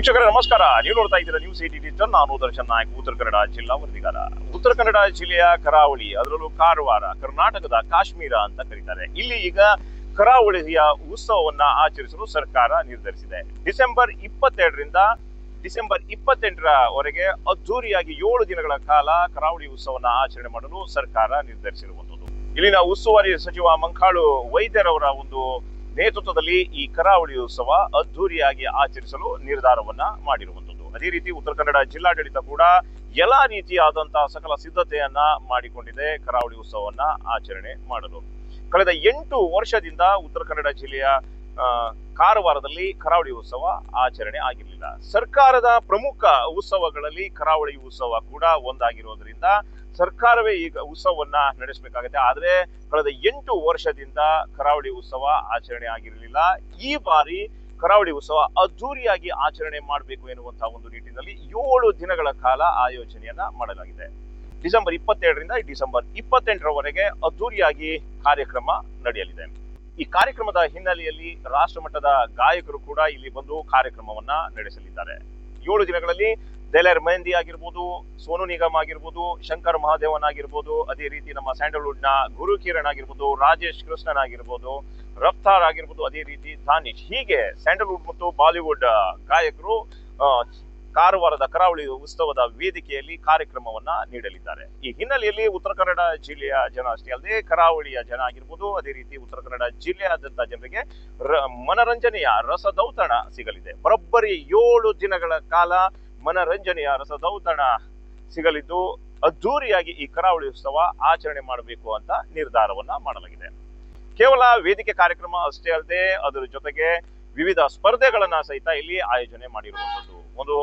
ವೀಕ್ಷಕರೇ ನಮಸ್ಕಾರ. ನೀವು ನೋಡ್ತಾ ಇದ್ದೀರಾ ನ್ಯೂಸ್ 18 ಡಿಜಿಟಲ್. ನಾನು ದರ್ಶನ್ ನಾಯಕ್, ಉತ್ತರ ಕನ್ನಡ ಜಿಲ್ಲಾ ವರದಿಗಾರ. ಉತ್ತರ ಕನ್ನಡ ಜಿಲ್ಲೆಯ ಕರಾವಳಿ, ಅದರಲ್ಲೂ ಕಾರವಾರ, ಕರ್ನಾಟಕದ ಕಾಶ್ಮೀರ ಅಂತ ಕರೀತಾರೆ. ಇಲ್ಲಿ ಈಗ ಕರಾವಳಿಯ ಉತ್ಸವವನ್ನ ಆಚರಿಸಲು ಸರ್ಕಾರ ನಿರ್ಧರಿಸಿದೆ. ಡಿಸೆಂಬರ್ 22ರಿಂದ ಡಿಸೆಂಬರ್ 28ರವರೆಗೆ ಅದ್ದೂರಿಯಾಗಿ 7 ದಿನಗಳ ಕಾಲ ಕರಾವಳಿ ಉತ್ಸವವನ್ನ ಆಚರಣೆ ಮಾಡಲು ಸರ್ಕಾರ ನಿರ್ಧರಿಸಿರುವಂತದ್ದು. ಇಲ್ಲಿನ ಉಸ್ತುವಾರಿ ಸಚಿವ ಮಂಕಾಳು ವೈದ್ಯರವರ ಒಂದು ನೇತೃತ್ವದಲ್ಲಿ ಈ ಕರಾವಳಿ ಉತ್ಸವ ಅದ್ದೂರಿಯಾಗಿ ಆಚರಿಸಲು ನಿರ್ಧಾರವನ್ನ ಮಾಡಿರುವಂತದ್ದು. ಅದೇ ರೀತಿ ಉತ್ತರ ಕನ್ನಡ ಜಿಲ್ಲಾಡಳಿತ ಕೂಡ ಎಲ್ಲಾ ರೀತಿಯಾದಂತಹ ಸಕಲ ಸಿದ್ಧತೆಯನ್ನ ಮಾಡಿಕೊಂಡಿದೆ ಕರಾವಳಿ ಉತ್ಸವವನ್ನ ಆಚರಣೆ ಮಾಡಲು. ಕಳೆದ 8 ವರ್ಷದಿಂದ ಉತ್ತರ ಕನ್ನಡ ಜಿಲ್ಲೆಯ ಕಾರವಾರದಲ್ಲಿ ಕರಾವಳಿ ಉತ್ಸವ ಆಚರಣೆ ಆಗಿರಲಿಲ್ಲ. ಸರ್ಕಾರದ ಪ್ರಮುಖ ಉತ್ಸವಗಳಲ್ಲಿ ಕರಾವಳಿ ಉತ್ಸವ ಕೂಡ ಒಂದಾಗಿರೋದ್ರಿಂದ ಸರ್ಕಾರವೇ ಈಗ ಉತ್ಸವವನ್ನ ನಡೆಸಬೇಕಾಗುತ್ತೆ. ಆದ್ರೆ ಕಳೆದ 8 ವರ್ಷದಿಂದ ಕರಾವಳಿ ಉತ್ಸವ ಆಚರಣೆ ಆಗಿರಲಿಲ್ಲ. ಈ ಬಾರಿ ಕರಾವಳಿ ಉತ್ಸವ ಅದ್ದೂರಿಯಾಗಿ ಆಚರಣೆ ಮಾಡಬೇಕು ಎನ್ನುವಂತಹ ಒಂದು ನಿಟ್ಟಿನಲ್ಲಿ 7 ದಿನಗಳ ಕಾಲ ಆಯೋಜನೆಯನ್ನ ಮಾಡಲಾಗಿದೆ. ಡಿಸೆಂಬರ್ 22ರಿಂದ ಡಿಸೆಂಬರ್ 28ರವರೆಗೆ ಅದ್ದೂರಿಯಾಗಿ ಕಾರ್ಯಕ್ರಮ ನಡೆಯಲಿದೆ. ಈ ಕಾರ್ಯಕ್ರಮದ ಹಿನ್ನೆಲೆಯಲ್ಲಿ ರಾಷ್ಟ್ರಮಟ್ಟದ ಗಾಯಕರು ಕೂಡ ಇಲ್ಲಿ ಬಂದು ಕಾರ್ಯಕ್ರಮವನ್ನ ನಡೆಸಲಿದ್ದಾರೆ. 7 ದಿನಗಳಲ್ಲಿ ದೇಲರ್ ಮೆಹಂದಿ ಆಗಿರ್ಬೋದು, ಸೋನು ನಿಗಮ್ ಆಗಿರ್ಬೋದು, ಶಂಕರ್ ಮಹಾದೇವನ್ ಆಗಿರ್ಬೋದು, ಅದೇ ರೀತಿ ನಮ್ಮ ಸ್ಯಾಂಡಲ್ವುಡ್ ನ ಗುರು ಕಿರಣ್ ಆಗಿರ್ಬೋದು, ರಾಜೇಶ್ ಕೃಷ್ಣನ್ ಆಗಿರ್ಬೋದು, ರಫ್ತಾರ್ ಆಗಿರ್ಬೋದು, ಅದೇ ರೀತಿ ದಾನಿಶ್, ಹೀಗೆ ಸ್ಯಾಂಡಲ್ವುಡ್ ಮತ್ತು ಬಾಲಿವುಡ್ ಗಾಯಕರು ಕಾರವಾರದ ಕರಾವಳಿ ಉತ್ಸವದ ವೇದಿಕೆಯಲ್ಲಿ ಕಾರ್ಯಕ್ರಮವನ್ನ ನೀಡಲಿದ್ದಾರೆ. ಈ ಹಿನ್ನೆಲೆಯಲ್ಲಿ ಉತ್ತರ ಕನ್ನಡ ಜಿಲ್ಲೆಯ ಜನ ಅಷ್ಟೇ ಅಲ್ಲದೆ ಕರಾವಳಿಯ ಜನ ಆಗಿರ್ಬೋದು, ಅದೇ ರೀತಿ ಉತ್ತರ ಕನ್ನಡ ಜಿಲ್ಲೆಯಾದಂತ ಜನರಿಗೆ ಮನರಂಜನೆಯ ರಸದೌತಣ ಸಿಗಲಿದೆ. ಬರೋಬ್ಬರಿ 7 ದಿನಗಳ ಕಾಲ ಮನರಂಜನೆಯ ರಸದೌತಣ ಸಿಗಲಿದ್ದು ಅದ್ದೂರಿಯಾಗಿ ಈ ಕರಾವಳಿ ಉತ್ಸವ ಆಚರಣೆ ಮಾಡಬೇಕು ಅಂತ ನಿರ್ಧಾರವನ್ನ ಮಾಡಲಾಗಿದೆ. ಕೇವಲ ವೇದಿಕೆ ಕಾರ್ಯಕ್ರಮ ಅಷ್ಟೇ ಅಲ್ಲದೆ ಅದರ ಜೊತೆಗೆ ವಿವಿಧ ಸ್ಪರ್ಧೆಗಳನ್ನ ಸಹಿತ ಇಲ್ಲಿ ಆಯೋಜನೆ ಮಾಡಿರುವಂತದ್ದು. ಒಂದು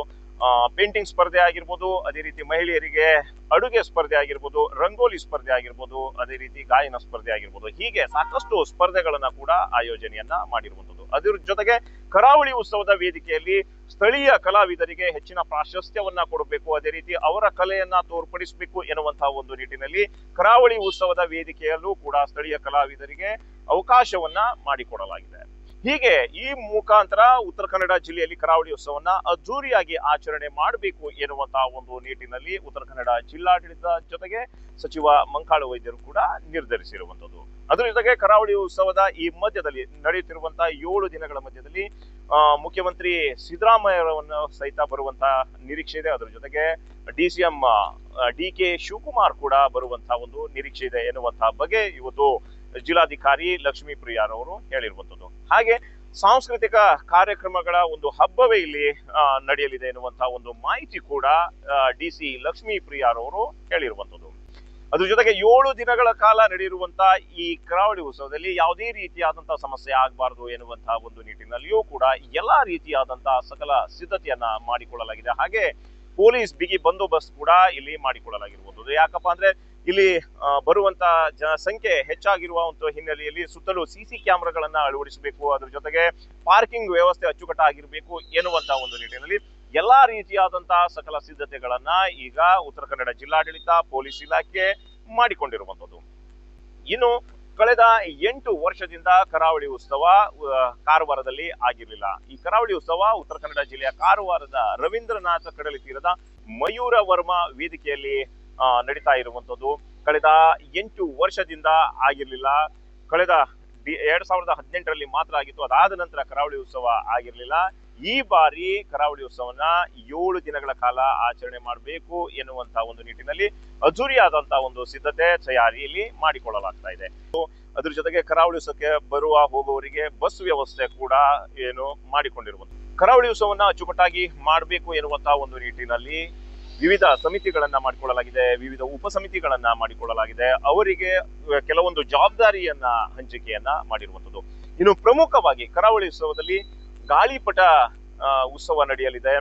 ಪೇಂಟಿಂಗ್ ಸ್ಪರ್ಧೆ ಆಗಿರ್ಬೋದು, ಅದೇ ರೀತಿ ಮಹಿಳೆಯರಿಗೆ ಅಡುಗೆ ಸ್ಪರ್ಧೆ ಆಗಿರ್ಬೋದು, ರಂಗೋಲಿ ಸ್ಪರ್ಧೆ ಆಗಿರ್ಬೋದು, ಅದೇ ರೀತಿ ಗಾಯನ ಸ್ಪರ್ಧೆ ಆಗಿರ್ಬೋದು, ಹೀಗೆ ಸಾಕಷ್ಟು ಸ್ಪರ್ಧೆಗಳನ್ನ ಕೂಡ ಆಯೋಜನೆಯನ್ನ ಮಾಡಿರುವಂತದ್ದು. ಅದರ ಜೊತೆಗೆ ಕರಾವಳಿ ಉತ್ಸವದ ವೇದಿಕೆಯಲ್ಲಿ ಸ್ಥಳೀಯ ಕಲಾವಿದರಿಗೆ ಹೆಚ್ಚಿನ ಪ್ರಾಶಸ್ತ್ಯವನ್ನ ಕೊಡಬೇಕು, ಅದೇ ರೀತಿ ಅವರ ಕಲೆಯನ್ನ ತೋರ್ಪಡಿಸಬೇಕು ಎನ್ನುವಂತಹ ಒಂದು ನಿಟ್ಟಿನಲ್ಲಿ ಕರಾವಳಿ ಉತ್ಸವದ ವೇದಿಕೆಯಲ್ಲೂ ಕೂಡ ಸ್ಥಳೀಯ ಕಲಾವಿದರಿಗೆ ಅವಕಾಶವನ್ನ ಮಾಡಿಕೊಡಲಾಗಿದೆ. ಹೀಗೆ ಈ ಮುಖಾಂತರ ಉತ್ತರ ಕನ್ನಡ ಜಿಲ್ಲೆಯಲ್ಲಿ ಕರಾವಳಿ ಉತ್ಸವವನ್ನ ಅದ್ದೂರಿಯಾಗಿ ಆಚರಣೆ ಮಾಡಬೇಕು ಎನ್ನುವಂತಹ ಒಂದು ನಿಟ್ಟಿನಲ್ಲಿ ಉತ್ತರ ಕನ್ನಡ ಜಿಲ್ಲಾಡಳಿತ ಜೊತೆಗೆ ಸಚಿವ ಮಂಕಾಳು ವೈದ್ಯರು ಕೂಡ ನಿರ್ಧರಿಸಿರುವಂತದ್ದು. ಅದರ ಜೊತೆಗೆ ಕರಾವಳಿ ಉತ್ಸವದ ಈ ಮಧ್ಯದಲ್ಲಿ ನಡೆಯುತ್ತಿರುವಂತಹ 7 ದಿನಗಳ ಮಧ್ಯದಲ್ಲಿ ಮುಖ್ಯಮಂತ್ರಿ ಸಿದ್ದರಾಮಯ್ಯರನ್ನು ಸಹಿತ ಬರುವಂತಹ ನಿರೀಕ್ಷೆ ಇದೆ. ಅದರ ಜೊತೆಗೆ DCM DK ಶಿವಕುಮಾರ್ ಕೂಡ ಬರುವಂತಹ ಒಂದು ನಿರೀಕ್ಷೆ ಇದೆ ಎನ್ನುವಂತಹ ಬಗ್ಗೆ ಇವತ್ತು ಜಿಲ್ಲಾಧಿಕಾರಿ ಲಕ್ಷ್ಮೀ ಪ್ರಿಯಾರವರು ಹೇಳಿರುವಂತದ್ದು. ಹಾಗೆ ಸಾಂಸ್ಕೃತಿಕ ಕಾರ್ಯಕ್ರಮಗಳ ಒಂದು ಹಬ್ಬವೇ ಇಲ್ಲಿ ನಡೆಯಲಿದೆ ಎನ್ನುವಂತಹ ಒಂದು ಮಾಹಿತಿ ಕೂಡ DC ಲಕ್ಷ್ಮೀ ಪ್ರಿಯಾರವರು ಹೇಳಿರುವಂತದ್ದು. ಅದ್ರ ಜೊತೆಗೆ 7 ದಿನಗಳ ಕಾಲ ನಡೆಯಿರುವಂತಹ ಈ ಕರಾವಳಿ ಉತ್ಸವದಲ್ಲಿ ಯಾವುದೇ ರೀತಿಯಾದಂತಹ ಸಮಸ್ಯೆ ಆಗಬಾರದು ಎನ್ನುವಂತಹ ಒಂದು ನಿಟ್ಟಿನಲ್ಲಿಯೂ ಕೂಡ ಎಲ್ಲಾ ರೀತಿಯಾದಂತಹ ಸಕಲ ಸಿದ್ಧತೆಯನ್ನ ಮಾಡಿಕೊಳ್ಳಲಾಗಿದೆ. ಹಾಗೆ ಪೊಲೀಸ್ ಬಿಗಿ ಬಂದೋಬಸ್ತ್ ಕೂಡ ಇಲ್ಲಿ ಮಾಡಿಕೊಳ್ಳಲಾಗಿರುವುದು. ಯಾಕಪ್ಪ ಅಂದ್ರೆ ಇಲ್ಲಿ ಬರುವಂತ ಸಂಖ್ಯೆ ಹೆಚ್ಚಾಗಿರುವಂತಹ ಹಿನ್ನೆಲೆಯಲ್ಲಿ ಸುತ್ತಲೂ CC ಕ್ಯಾಮೆರಾಗಳನ್ನ ಅಳವಡಿಸಬೇಕು, ಅದ್ರ ಜೊತೆಗೆ ಪಾರ್ಕಿಂಗ್ ವ್ಯವಸ್ಥೆ ಅಚ್ಚುಕಟ್ಟಾಗಿರ್ಬೇಕು ಎನ್ನುವಂತಹ ಒಂದು ನಿಟ್ಟಿನಲ್ಲಿ ಎಲ್ಲಾ ರೀತಿಯಾದಂತಹ ಸಕಲ ಸಿದ್ಧತೆಗಳನ್ನ ಈಗ ಉತ್ತರ ಕನ್ನಡ ಜಿಲ್ಲಾಡಳಿತ, ಪೊಲೀಸ್ ಇಲಾಖೆ ಮಾಡಿಕೊಂಡಿರುವಂತದ್ದು. ಇನ್ನು ಕಳೆದ 8 ವರ್ಷದಿಂದ ಕರಾವಳಿ ಉತ್ಸವ ಕಾರವಾರದಲ್ಲಿ ಆಗಿರಲಿಲ್ಲ. ಈ ಕರಾವಳಿ ಉತ್ಸವ ಉತ್ತರ ಕನ್ನಡ ಜಿಲ್ಲೆಯ ಕಾರವಾರದ ರವೀಂದ್ರನಾಥ ಕಡಲ ತೀರದ ಮಯೂರ ವರ್ಮ ವೇದಿಕೆಯಲ್ಲಿ ನಡೀತಾ ಇರುವಂತದ್ದು. ಕಳೆದ 8 ವರ್ಷದಿಂದ ಆಗಿರ್ಲಿಲ್ಲ. ಕಳೆದ 2018ರಲ್ಲಿ ಮಾತ್ರ ಆಗಿತ್ತು. ಅದಾದ ನಂತರ ಕರಾವಳಿ ಉತ್ಸವ ಆಗಿರ್ಲಿಲ್ಲ. ಈ ಬಾರಿ ಕರಾವಳಿ ಉತ್ಸವನ 7 ದಿನಗಳ ಕಾಲ ಆಚರಣೆ ಮಾಡಬೇಕು ಎನ್ನುವಂತಹ ಒಂದು ನಿಟ್ಟಿನಲ್ಲಿ ಅದ್ದೂರಿಯಾದಂತಹ ಒಂದು ಸಿದ್ಧತೆ ತಯಾರಿಯಲ್ಲಿ ಮಾಡಿಕೊಳ್ಳಲಾಗ್ತಾ ಇದೆ. ಅದ್ರ ಜೊತೆಗೆ ಕರಾವಳಿ ಉತ್ಸವಕ್ಕೆ ಬರುವ ಹೋಗುವವರಿಗೆ ಬಸ್ ವ್ಯವಸ್ಥೆ ಕೂಡ ಮಾಡಿಕೊಂಡಿರುವಂತ. ಕರಾವಳಿ ಉತ್ಸವನ್ನ ಅಚ್ಚುಕಟ್ಟಾಗಿ ಮಾಡಬೇಕು ಎನ್ನುವಂತಹ ಒಂದು ನಿಟ್ಟಿನಲ್ಲಿ ವಿವಿಧ ಸಮಿತಿಗಳನ್ನ ಮಾಡಿಕೊಳ್ಳಲಾಗಿದೆ, ವಿವಿಧ ಉಪಸಮಿತಿಗಳನ್ನ ಮಾಡಿಕೊಳ್ಳಲಾಗಿದೆ. ಅವರಿಗೆ ಕೆಲವೊಂದು ಜವಾಬ್ದಾರಿಯನ್ನ ಹಂಚಿಕೆಯನ್ನ ಮಾಡಿರುವಂತದ್ದು. ಇನ್ನು ಪ್ರಮುಖವಾಗಿ ಕರಾವಳಿ ಉತ್ಸವದಲ್ಲಿ ಗಾಳಿಪಟ ಉತ್ಸವ ನಡೆಯಲಿದೆ.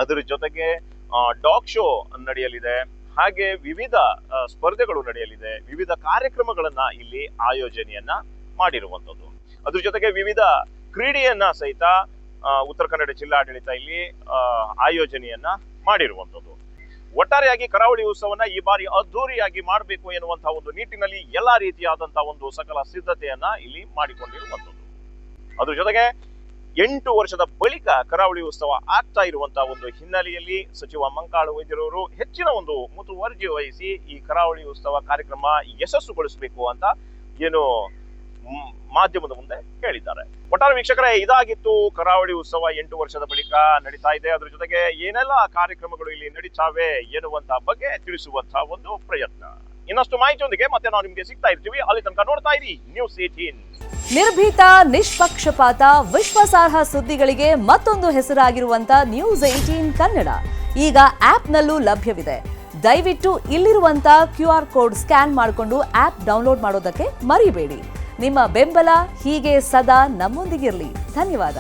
ಅದರ ಜೊತೆಗೆ ಡಾಗ್ ಶೋ ನಡೆಯಲಿದೆ. ಹಾಗೆ ವಿವಿಧ ಸ್ಪರ್ಧೆಗಳು ನಡೆಯಲಿದೆ. ವಿವಿಧ ಕಾರ್ಯಕ್ರಮಗಳನ್ನ ಇಲ್ಲಿ ಆಯೋಜನೆಯನ್ನ ಮಾಡಿರುವಂತದ್ದು. ಅದ್ರ ಜೊತೆಗೆ ವಿವಿಧ ಕ್ರೀಡೆಯನ್ನ ಸಹಿತ ಉತ್ತರ ಕನ್ನಡ ಜಿಲ್ಲಾಡಳಿತ ಇಲ್ಲಿ ಆಯೋಜನೆಯನ್ನ ಮಾಡಿರುವಂತದ್ದು. ಒಟ್ಟಾರೆಯಾಗಿ ಕರಾವಳಿ ಉತ್ಸವನ ಈ ಬಾರಿ ಅದ್ದೂರಿಯಾಗಿ ಮಾಡಬೇಕು ಎನ್ನುವಂತಹ ಒಂದು ನಿಟ್ಟಿನಲ್ಲಿ ಎಲ್ಲಾ ರೀತಿಯಾದಂತಹ ಒಂದು ಸಕಲ ಸಿದ್ಧತೆಯನ್ನ ಇಲ್ಲಿ ಮಾಡಿಕೊಂಡಿರುವಂತದ್ದು. ಅದ್ರ ಜೊತೆಗೆ 8 ವರ್ಷದ ಬಳಿಕ ಕರಾವಳಿ ಉತ್ಸವ ಆಗ್ತಾ ಇರುವಂತಹ ಒಂದು ಹಿನ್ನೆಲೆಯಲ್ಲಿ ಸಚಿವ ಮಂಕಾಳ ವೈದ್ಯರವರು ಹೆಚ್ಚಿನ ಒಂದು ಮುತುವರ್ಜಿ ವಹಿಸಿ ಈ ಕರಾವಳಿ ಉತ್ಸವ ಕಾರ್ಯಕ್ರಮ ಯಶಸ್ಸುಗೊಳಿಸಬೇಕು ಅಂತ ಏನು ಮಾಧ್ಯಮದ ಮುಂದೆ ಹೇಳಿದ್ದಾರೆ. ಒಟ್ಟಾರೆ ವೀಕ್ಷಕರೇ, ಇದಾಗಿತ್ತು ಕರಾವಳಿ ಉತ್ಸವ 8 ವರ್ಷದ ಬಳಿಕ ನಡೀತಾ ಇದೆ. ಅದ್ರ ಜೊತೆಗೆ ಏನೆಲ್ಲ ಕಾರ್ಯಕ್ರಮಗಳು ಇಲ್ಲಿ ನಡೀತಾವೆ ಎನ್ನುವಂತಹ ಬಗ್ಗೆ ತಿಳಿಸುವಂತಹ ಒಂದು ಪ್ರಯತ್ನ. ಇನ್ನಷ್ಟು ಮಾಹಿತಿಯೊಂದಿಗೆ ಮತ್ತೆ ನಾವು ನಿಮ್ಗೆ ಸಿಗ್ತಾ ಇರ್ತೀವಿ. ಅಲ್ಲಿ ತನಕ ನೋಡ್ತಾ ಇರಿ ನ್ಯೂಸ್ 18. ನಿರ್ಭೀತ, ನಿಷ್ಪಕ್ಷಪಾತ, ವಿಶ್ವಾಸಾರ್ಹ ಸುದ್ದಿಗಳಿಗೆ ಮತ್ತೊಂದು ಹೆಸರಾಗಿರುವಂತ ನ್ಯೂಸ್ 18 ಕನ್ನಡ ಈಗ ಆಪ್ನಲ್ಲೂ ಲಭ್ಯವಿದೆ. ದಯವಿಟ್ಟು ಇಲ್ಲಿರುವಂತ QR ಕೋಡ್ ಸ್ಕ್ಯಾನ್ ಮಾಡಿಕೊಂಡು ಆಪ್ ಡೌನ್ಲೋಡ್ ಮಾಡೋದಕ್ಕೆ ಮರಿಬೇಡಿ. ನಿಮ್ಮ ಬೆಂಬಲ ಹೀಗೆ ಸದಾ ನಮ್ಮೊಂದಿಗಿರಲಿ. ಧನ್ಯವಾದ.